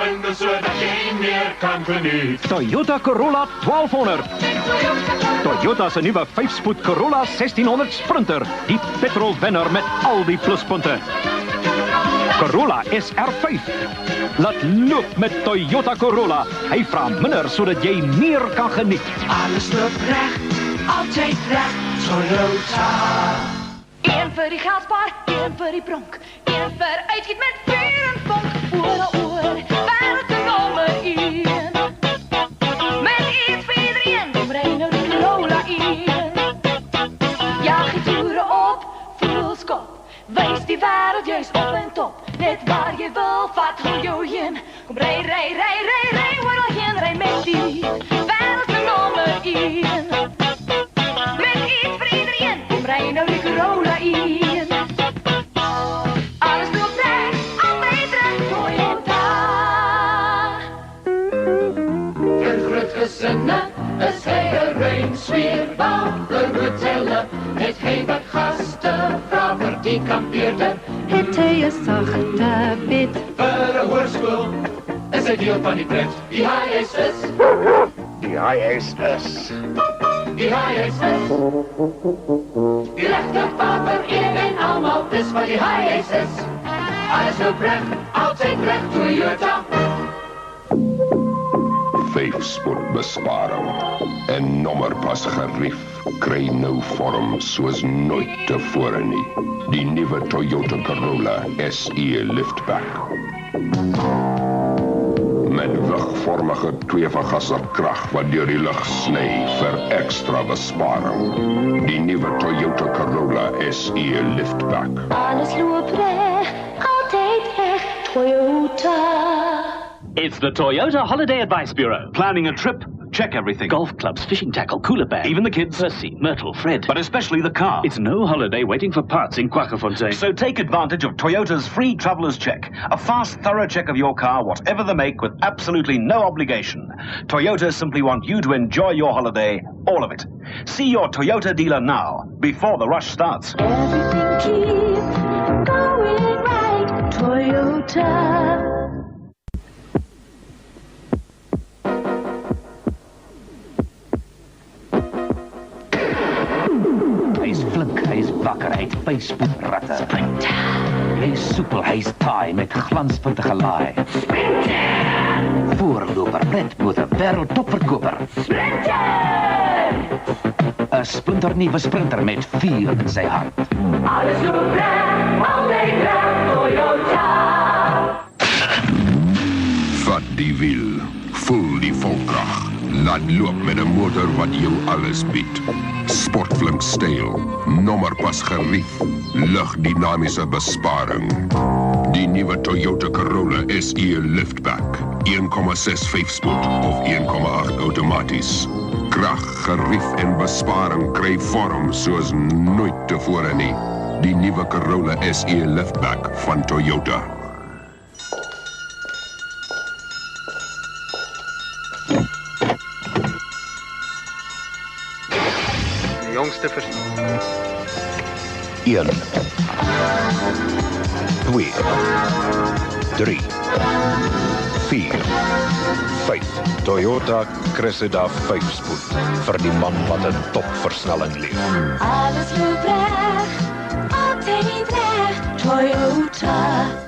minder zodat jy meer kan geniet. Toyota Corolla 1200. Toyota se nuwe 5-spoed Corolla 1600 Sprinter, die petrolwenner met al die pluspunte. Corolla SR5. Laat loop met Toyota Corolla. Hy vra minder sodat jy meer kan geniet. Alles loop reg, altyd reg, Toyota. Een vir die geldspaar, een vir die pronk, een vir uitgiet met vuur en vonk. Oor, wêreld se nommer 1. Met iets vir iedereen, kom ry nou die Corolla in. Jaag die toere op, voel skop, wys die wêreld juist op en top. Net waar jy wil, vat hou jou heen. Kom ry, oral heen, ry met die wêreld se nommer 1. Met iets vir iedereen, kom ry nou die Corolla in. Alles loop reg, altyd reg, Toyota. Vir groot gesinne is hy 'n reinsweerbouw. Vir hotelle het hy wat gaste vra vir die kampeerder. Het hy 'n sagte bed? Vir 'n hoërskool is hy deel van die pret. Die HSS. Die ISS. Die HSS. Die regte paper en almal, dis wat die HSS. Alles loop reg, altyd reg, Toyota. 5-spoed besparing en nommerpas gerief kry nou vorm soos nooit tevore nie. Die nuwe Toyota Corolla SE Liftback. Met wigvormige tweevergaser krag wat deur die lug sny vir ekstra besparing. Die nuwe Toyota Corolla SE Liftback. Alles loop reg, altyd reg, Toyota. It's the Toyota Holiday Advice Bureau. Planning a trip? Check everything. Golf clubs, fishing tackle, cooler bag. Even the kids. Percy, Myrtle, Fred. But especially the car. It's no holiday waiting for parts in Kwaggafontein. So take advantage of Toyota's free traveler's check. A fast, thorough check of your car, whatever the make, with absolutely no obligation. Toyota simply want you to enjoy your holiday, all of it. See your Toyota dealer now, before the rush starts. Everything keep going right, Toyota. Hy's flink, hy's wakker, hy het 5-spoed ratte. Sprinter. Hy's soepel, hy's taai met glanspuntige laai. Sprinter. Voorloper, brandmotor, wêreldtopverkoper. Sprinter. 'n Splinternuwe Sprinter met vuur in sy hart. Alles loop reg, altyd reg, Toyota. Vat die wiel, voel die volkrag. Laat loop met 'n motor wat jou alles bied. Sportflink styl, nommerpas gerief, lugdinamiese besparing. Die nuwe Toyota Corolla SE Liftback, 1,6 5-spoed of 1,8 outomaties. Krag, gerief en besparing kry vorm soos nooit tevore nie. Die nuwe Corolla SE Liftback van Toyota. Jongste verstaan. 1, 2, 3, 4, 5. Toyota Cressida 5-spoed vir die man wat 'n topversnelling lief. Alles loop reg, altyd reg, Toyota.